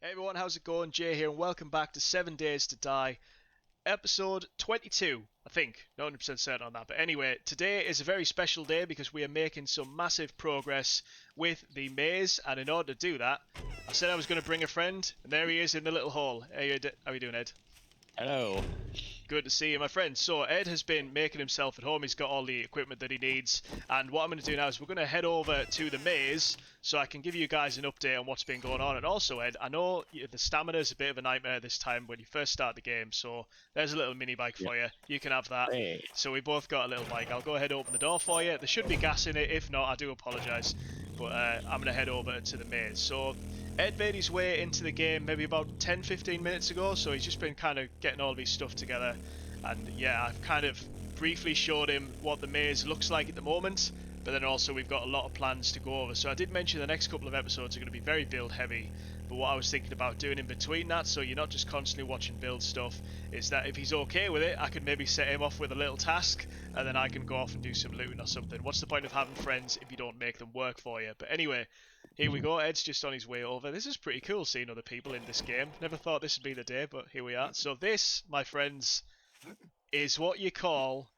Hey everyone, how's it going? Jay here, and welcome back to 7 Days to Die, episode 22, I think. Not 100% certain on that, but anyway, today is a very special day because we are making some massive progress with the maze, and in order to do that, I said I was going to bring a friend, and there he is in the little hall. Hey, how you doing, Ed? Hello. Good to see you, my friend. So Ed has been making himself at home. He's got all the equipment that he needs. And what I'm going to do now is we're going to head over to the maze so I can give you guys an update on what's been going on. And also, Ed, I know the stamina is a bit of a nightmare this time when you first start the game. So there's a little mini bike Yep. for you. You can have that. Hey. So we both got a little bike. I'll go ahead and open the door for you. There should be gas in it. If not, I do apologise. But I'm going to head over to the maze. So Ed made his way into the game maybe about 10-15 minutes ago, so he's just been kind of getting all of his stuff together. And yeah, I've kind of briefly showed him what the maze looks like at the moment, but then also we've got a lot of plans to go over. So I did mention the next couple of episodes are going to be very build heavy, but what I was thinking about doing in between that, so you're not just constantly watching build stuff, is that if he's okay with it, I could maybe set him off with a little task, and then I can go off and do some looting or something. What's the point of having friends if you don't make them work for you? But anyway, here we go. Ed's just on his way over. This is pretty cool seeing other people in this game. Never thought this would be the day, but here we are. So this, my friends, is what you call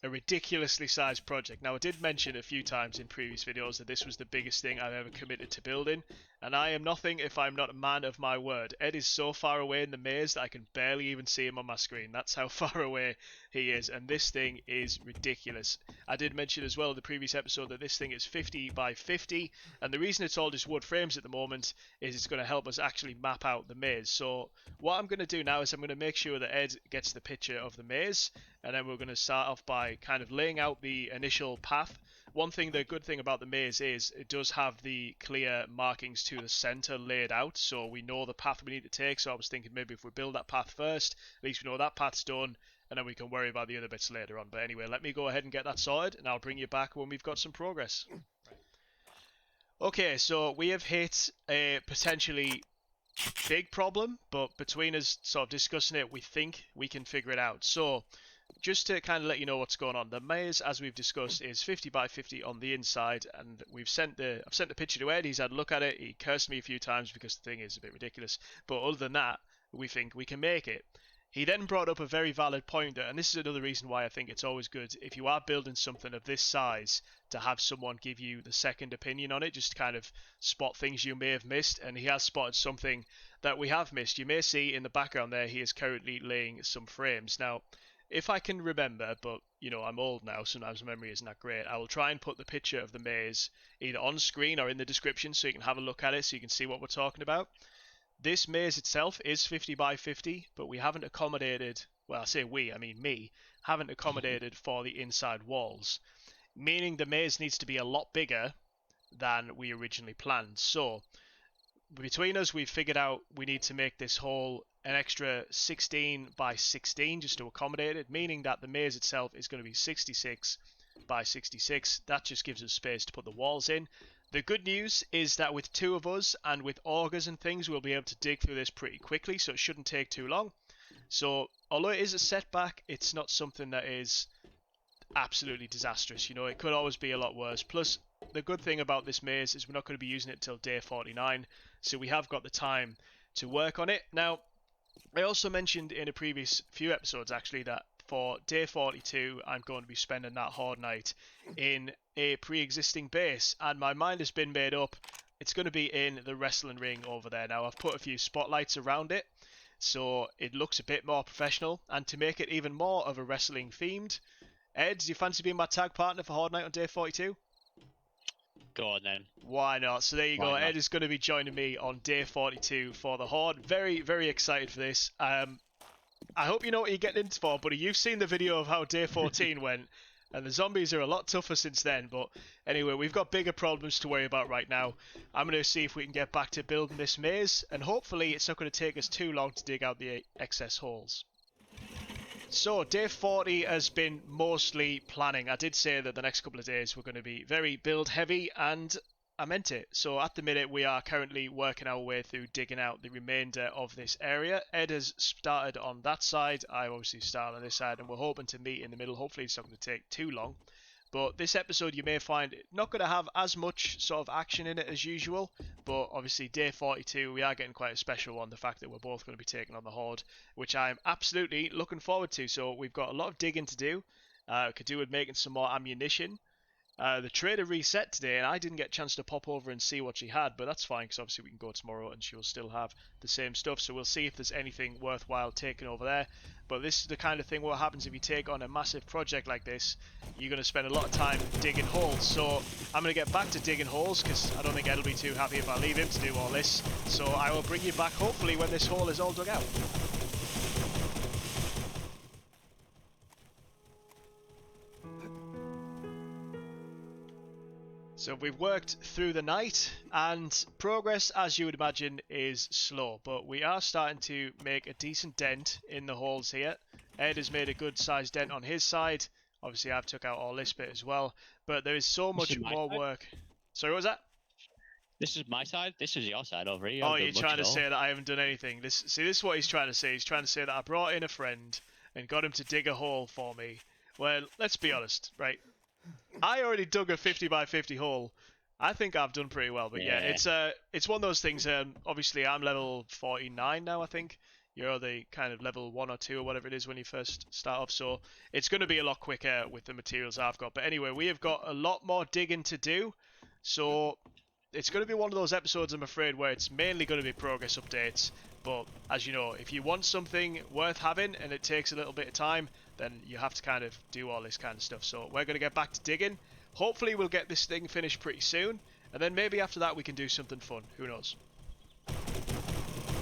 a ridiculously sized project. Now, I did mention a few times in previous videos that this was the biggest thing I've ever committed to building, and I am nothing if I'm not a man of my word. Ed is so far away in the maze that I can barely even see him on my screen. That's how far away he is, and this thing is ridiculous. I did mention as well in the previous episode that this thing is 50 by 50, and the reason it's all just wood frames at the moment is it's going to help us actually map out the maze. So what I'm going to do now is I'm going to make sure that Ed gets the picture of the maze, and then we're going to start off by kind of laying out the initial path. One thing, the good thing about the maze is it does have the clear markings to the center laid out, so we know the path we need to take. So I was thinking maybe if we build that path first, at least we know that path's done, and then we can worry about the other bits later on. But anyway, let me go ahead and get that sorted, and I'll bring you back when we've got some progress. Okay, so we have hit a potentially big problem, but between us sort of discussing it, we think we can figure it out. So just to kind of let you know what's going on, the maze, as we've discussed, is 50 by 50 on the inside, and I've sent the picture to Ed. He's had a look at it. He cursed me a few times because the thing is a bit ridiculous, but other than that, we think we can make it. He then brought up a very valid point, and this is another reason why I think it's always good if you are building something of this size to have someone give you the second opinion on it, just to kind of spot things you may have missed. And he has spotted something that we have missed. You may see in the background there he is currently laying some frames. Now, if I can remember, but you know, I'm old now, sometimes memory isn't that great, I will try and put the picture of the maze either on screen or in the description so you can have a look at it so you can see what we're talking about. This maze itself is 50 by 50, but we haven't accommodated, well, I say we, I mean me, haven't accommodated for the inside walls, meaning the maze needs to be a lot bigger than we originally planned. So, between us, we've figured out we need to make this hole an extra 16 by 16 just to accommodate it, meaning that the maze itself is going to be 66 by 66. That just gives us space to put the walls in. The good news is that with two of us and with augers and things, we'll be able to dig through this pretty quickly, so it shouldn't take too long. So, although it is a setback, it's not something that is absolutely disastrous. You know, it could always be a lot worse. Plus, the good thing about this maze is we're not going to be using it till day 49, so we have got the time to work on it. Now, I also mentioned in a previous few episodes actually that for day 42 I'm going to be spending that horde night in a pre-existing base, and my mind has been made up. It's going to be in the wrestling ring over there. Now, I've put a few spotlights around it so it looks a bit more professional, and to make it even more of a wrestling themed, Ed, do you fancy being my tag partner for horde night on day 42? Go on then. Why not? So there you go. Why not? Ed is going to be joining me on day 42 for the Horde. Very, very excited for this. I hope you know what you're getting into for, buddy. You've seen the video of how day 14 went, and the zombies are a lot tougher since then. But anyway, we've got bigger problems to worry about right now. I'm going to see if we can get back to building this maze, and hopefully it's not going to take us too long to dig out the excess holes. So, day 40 has been mostly planning. I did say that the next couple of days were going to be very build heavy, and I meant it. So at the minute we are currently working our way through digging out the remainder of this area. Ed has started on that side, I obviously started on this side, and we're hoping to meet in the middle. Hopefully it's not going to take too long. But this episode you may find not going to have as much sort of action in it as usual, but obviously day 42 we are getting quite a special one, the fact that we're both going to be taking on the Horde, which I'm absolutely looking forward to. So we've got a lot of digging to do. Could do with making some more ammunition. The trader reset today, and I didn't get a chance to pop over and see what she had, but that's fine, because obviously we can go tomorrow and she'll still have the same stuff, so we'll see if there's anything worthwhile taking over there. But this is the kind of thing what happens if you take on a massive project like this. You're going to spend a lot of time digging holes, so I'm going to get back to digging holes, because I don't think Ed will be too happy if I leave him to do all this. So I will bring you back, hopefully, when this hole is all dug out. So we've worked through the night, and progress, as you would imagine, is slow, but we are starting to make a decent dent in the holes here. Ed has made a good sized dent on his side. Obviously I've took out all this bit as well, but there is so much more work. Sorry, what was that? This is my side. This is your side over here. Oh, you're trying to say that I haven't done anything. This is what he's trying to say. He's trying to say that I brought in a friend and got him to dig a hole for me. Well, let's be honest, right? I already dug a 50 by 50 hole. I think I've done pretty well, but yeah, it's one of those things. Obviously, I'm level 49 now. I think you're the kind of level 1 or 2 or whatever it is when you first start off. So it's going to be a lot quicker with the materials I've got. But anyway, we have got a lot more digging to do. So it's going to be one of those episodes, I'm afraid, where it's mainly going to be progress updates. But as you know, if you want something worth having and it takes a little bit of time, then you have to kind of do all this kind of stuff. So we're going to get back to digging. Hopefully we'll get this thing finished pretty soon, and then maybe after that we can do something fun. Who knows?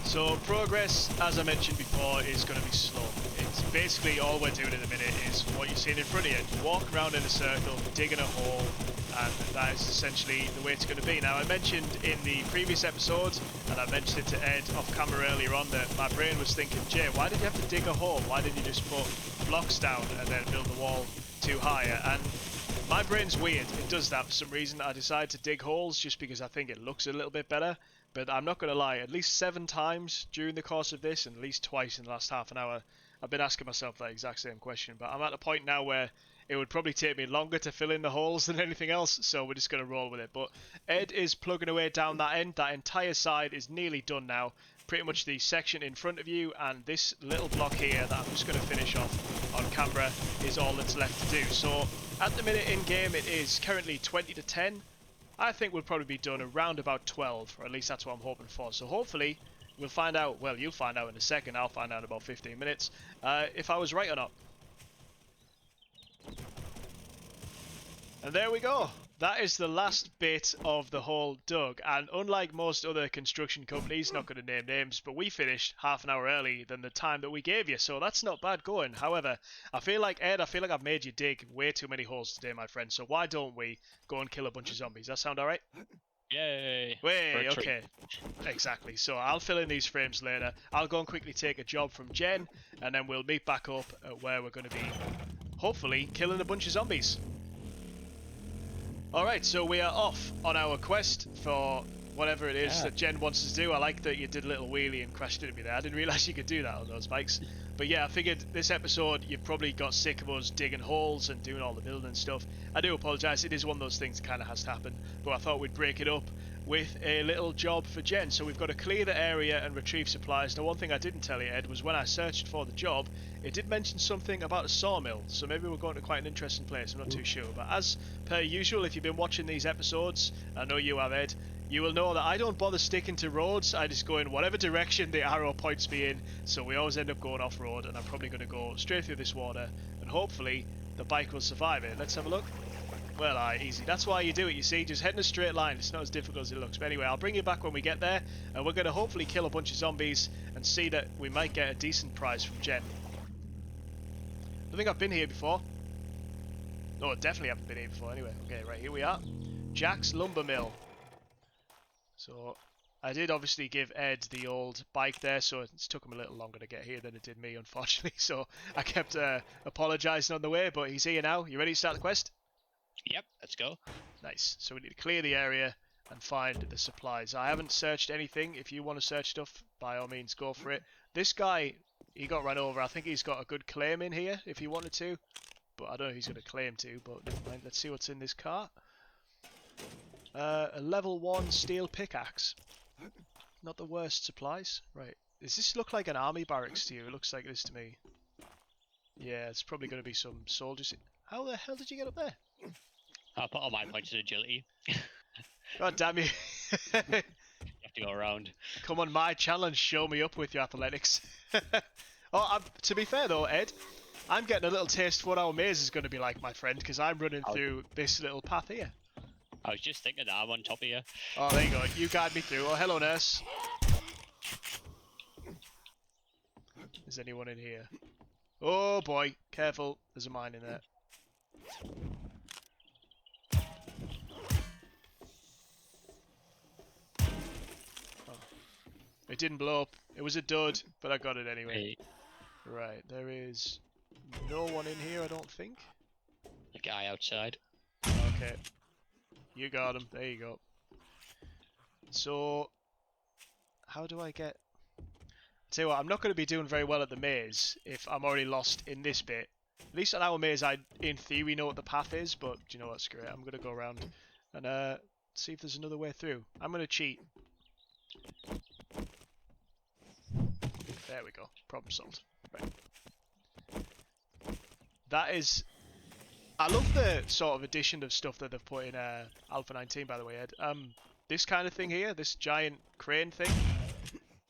So progress, as I mentioned before, is going to be slow. It's basically all we're doing at the minute is what you're seeing in front of you. Walk around in a circle, digging a hole, and that is essentially the way it's going to be. Now, I mentioned in the previous episode, and I mentioned it to Ed off camera earlier on, that my brain was thinking, Jay, why did you have to dig a hole? Why didn't you just put blocks down and then build the wall too high? And my brain's weird. It does that for some reason. I decided to dig holes just because I think it looks a little bit better. But I'm not going to lie, at least 7 times during the course of this, and at least twice in the last half an hour, I've been asking myself that exact same question. But I'm at a point now where it would probably take me longer to fill in the holes than anything else, so we're just going to roll with it. But Ed is plugging away down that end. That entire side is nearly done now. Pretty much the section in front of you, and this little block here that I'm just going to finish off on camera is all that's left to do. So at the minute in game it is currently 20 to 10. I think we'll probably be done around about 12, or at least that's what I'm hoping for. So hopefully we'll find out, well, you'll find out in a second, I'll find out in about 15 minutes, if I was right or not. And there we go. That is the last bit of the hole dug, and unlike most other construction companies, not going to name names, but we finished half an hour early than the time that we gave you, so that's not bad going. However, I feel like, Ed, I've made you dig way too many holes today, my friend, so why don't we go and kill a bunch of zombies? That sound alright? Yay! Way, okay. Exactly, so I'll fill in these frames later. I'll go and quickly take a job from Jen, and then we'll meet back up at where we're going to be, hopefully, killing a bunch of zombies. Alright, so we are off on our quest for whatever it is that Jen wants us to do. I like that you did a little wheelie and crashed into me there. I didn't realise you could do that on those bikes. But yeah, I figured this episode you've probably got sick of us digging holes and doing all the building stuff. I do apologise, it is one of those things that kind of has to happen. But I thought we'd break it up with a little job for Jen. So we've got to clear the area and retrieve supplies. Now, one thing I didn't tell you, Ed, was when I searched for the job, it did mention something about a sawmill. So maybe we're going to quite an interesting place, I'm not too sure. But as per usual, if you've been watching these episodes, I know you have, Ed, you will know that I don't bother sticking to roads. I just go in whatever direction the arrow points me in. So we always end up going off-road, and I'm probably going to go straight through this water, and hopefully the bike will survive it. Let's have a look. Well, easy. That's why you do it, you see. Just head in a straight line. It's not as difficult as it looks. But anyway, I'll bring you back when we get there, and we're going to hopefully kill a bunch of zombies and see that we might get a decent prize from Jen. I think I've been here before. No, I definitely haven't been here before anyway. Okay, right, here we are. Jack's Lumber Mill. So, I did obviously give Ed the old bike there, so it took him a little longer to get here than it did me, unfortunately. So, I kept apologising on the way, but he's here now. You ready to start the quest? Yep, let's go. Nice. So we need to clear the area and find the supplies. I haven't searched anything. If you want to search stuff, by all means, go for it. This guy, he got run over. I think he's got a good claim in here, if he wanted to. but I don't know if he's going to claim to, but never mind. Let's see what's in this cart. A level 1 steel pickaxe. Not the worst supplies. Right. Does this look like an army barracks to you? It looks like this to me. Yeah, it's probably going to be some soldiers. How the hell did you get up there? I put all my points in agility. God damn you. You have to go around. Come on, my challenge. Show me up with your athletics. To be fair though, Ed, I'm getting a little taste for what our maze is going to be like, my friend, because I'm running through this little path here. I was just thinking that I'm on top of you. Oh, there you go. You guide me through. Oh, hello, nurse. Is anyone in here? Oh boy, careful. There's a mine in there. Oh. It didn't blow up. It was a dud, but I got it anyway. Hey, Right, there is no one in here, I don't think. the guy outside. Okay. You got him. There you go. So, how do I get... Tell you what, I'm not going to be doing very well at the maze if I'm already lost in this bit. At least on our maze, I, in theory, know what the path is, but do you know what? Screw it. I'm going to go around and see if there's another way through. I'm going to cheat. There we go. Problem solved. Right. That is... I love the sort of addition of stuff that they've put in Alpha 19, by the way, Ed. This kind of thing here, this giant crane thing.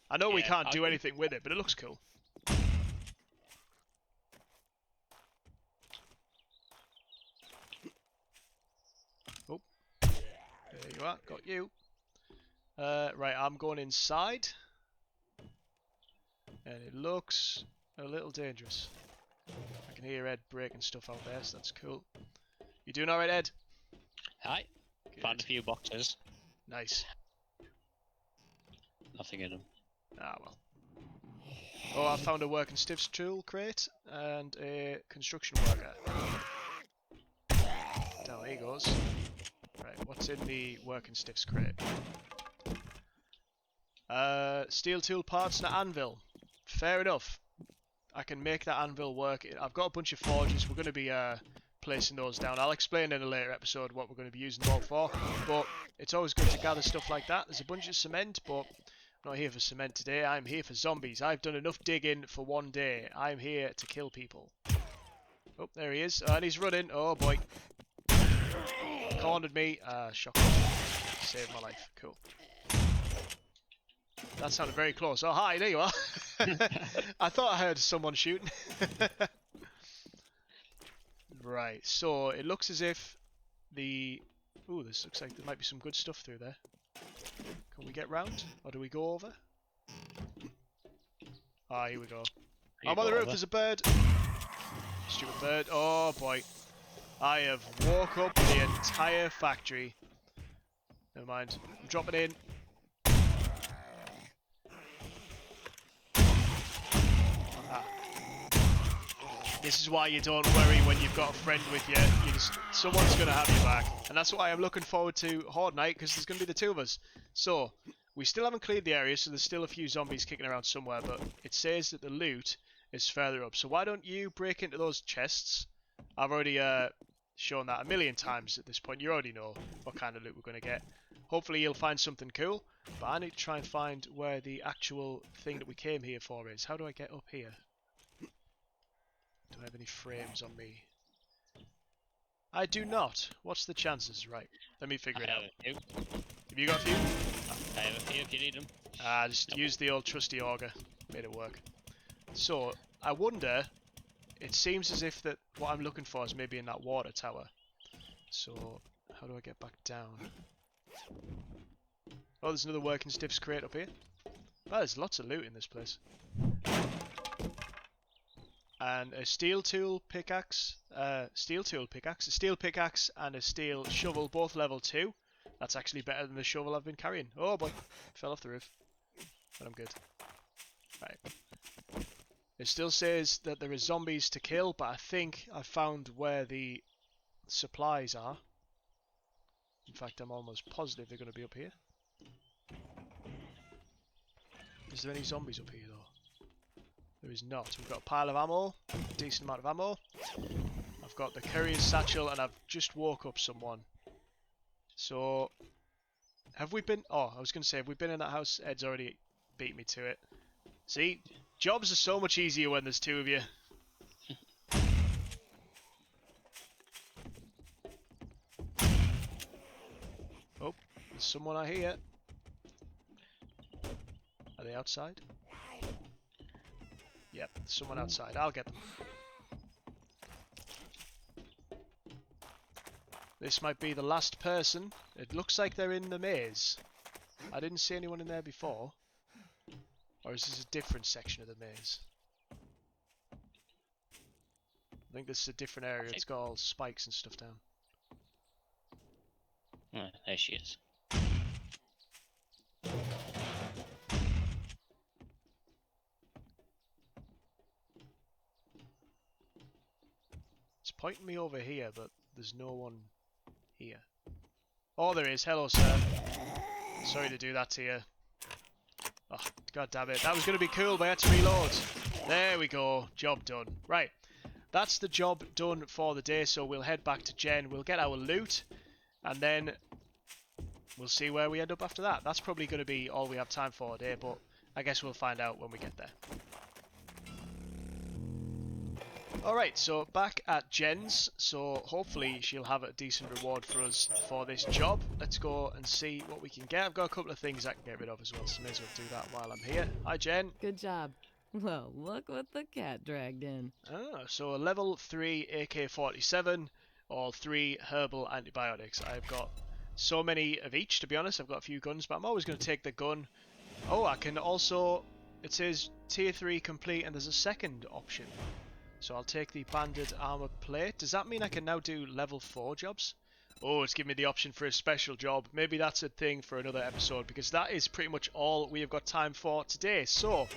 I know we can't do anything with it, but it looks cool. Oh, there you are. Got you. Right, I'm going inside. And it looks a little dangerous. I can hear Ed breaking stuff out there, so that's cool. You doing alright, Ed? Hi. Good. Found a few boxes. Nice. Nothing in them. Ah, well. Oh, I found a working stiffs tool crate and a construction worker. Down he goes. Right, what's in the working stiffs crate? Steel tool parts and an anvil. Fair enough. I can make that anvil work. I've got a bunch of forges. We're going to be placing those down. I'll explain in a later episode what we're going to be using them all for. But it's always good to gather stuff like that. There's a bunch of cement, but I'm not here for cement today. I'm here for zombies. I've done enough digging for one day. I'm here to kill people. Oh, there he is. And he's running. Oh, boy. Cornered me. Shocking. Saved my life. Cool. That sounded very close. Oh, hi. There you are. I thought I heard someone shooting. Right. So, it looks as if the... Ooh, this looks like there might be some good stuff through there. Can we get round? Or do we go over? Ah, here we go. I'm on the roof, there's a bird! Stupid bird. Oh boy. I have woke up the entire factory. Never mind. I'm dropping in. Ah. This is why you don't worry when you've got a friend with you. Someone's going to have your back. And that's why I'm looking forward to Horde Night, because there's going to be the two of us. So, we still haven't cleared the area, so there's still a few zombies kicking around somewhere, but it says that the loot is further up. So why don't you break into those chests? I've already shown that a million times at this point. You already know what kind of loot we're going to get. Hopefully you'll find something cool, but I need to try and find where the actual thing that we came here for is. How do I get up here? Do I have any frames on me? I do not. What's the chances? Right, let me figure it out. Have you got a few? I have a few if you need them. Just use the old trusty auger. Made it work. So, I wonder, it seems as if that what I'm looking for is maybe in that water tower. So, how do I get back down? Oh, there's another working stiffs crate up here. Oh, there's lots of loot in this place. And a steel tool pickaxe, a steel pickaxe and a steel shovel, both level 2. That's actually better than the shovel I've been carrying. Oh boy, fell off the roof. But I'm good. Right. It still says that there are zombies to kill, but I think I found where the supplies are. In fact, I'm almost positive they're going to be up here. Is there any zombies up here though? There is not. We've got a pile of ammo, a decent amount of ammo. I've got the courier's satchel, and I've just woke up someone. So, have we been... Oh, I was going to say, have we been in that house? Ed's already beat me to it. See, jobs are so much easier when there's two of you. Oh, there's someone I hear. Are they outside? Yep, there's someone outside. I'll get them. This might be the last person. It looks like they're in the maze. I didn't see anyone in there before. Or is this a different section of the maze? I think this is a different area. It's got all spikes and stuff down. Oh, there she is. It's pointing me over here, but there's no one here. Oh, there is. Hello, sir. Sorry to do that to you. Oh, god damn it. That was going to be cool, but I had to reload. There we go. Job done. Right. That's the job done for the day, so we'll head back to Jen. We'll get our loot, and then we'll see where we end up after that. That's probably going to be all we have time for today, but I guess we'll find out when we get there. Alright, so back at Jen's, so hopefully she'll have a decent reward for us for this job. Let's go and see what we can get. I've got a couple of things I can get rid of as well, so may as well do that while I'm here. Hi Jen. Good job. Well, look what the cat dragged in. Ah, so a level 3 AK-47 or 3 herbal antibiotics. I've got so many of each, to be honest. I've got a few guns, but I'm always going to take the gun. Oh, I can also... It says tier 3 complete, and there's a second option. So I'll take the banded armor plate. Does that mean I can now do level 4 jobs? Oh, it's giving me the option for a special job. Maybe that's a thing for another episode, because that is pretty much all we have got time for today. So,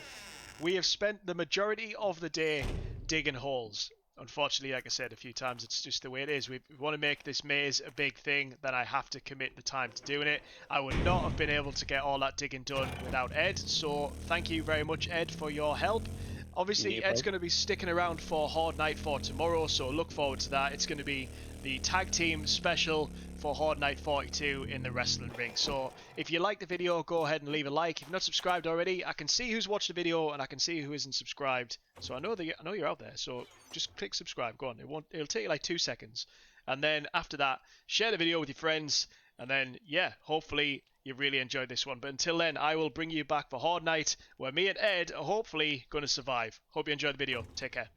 we have spent the majority of the day digging holes. Unfortunately, like I said a few times, it's just the way it is. We want to make this maze a big thing, then I have to commit the time to doing it. I would not have been able to get all that digging done without Ed, so thank you very much, Ed, for your help. Obviously, Ed's going to be sticking around for Horde Night for tomorrow, so look forward to that. It's going to be the tag team special for Horde Night 42 in the wrestling ring. So if you like the video, go ahead and leave a like. If you're not subscribed already, I can see who's watched the video and I can see who isn't subscribed. So I know you're out there. So just click subscribe. Go on. It'll take you like 2 seconds, and then after that, share the video with your friends, and then yeah, hopefully you really enjoyed this one. But until then, I will bring you back for Horde Night, where me and Ed are hopefully going to survive. Hope you enjoyed the video. Take care.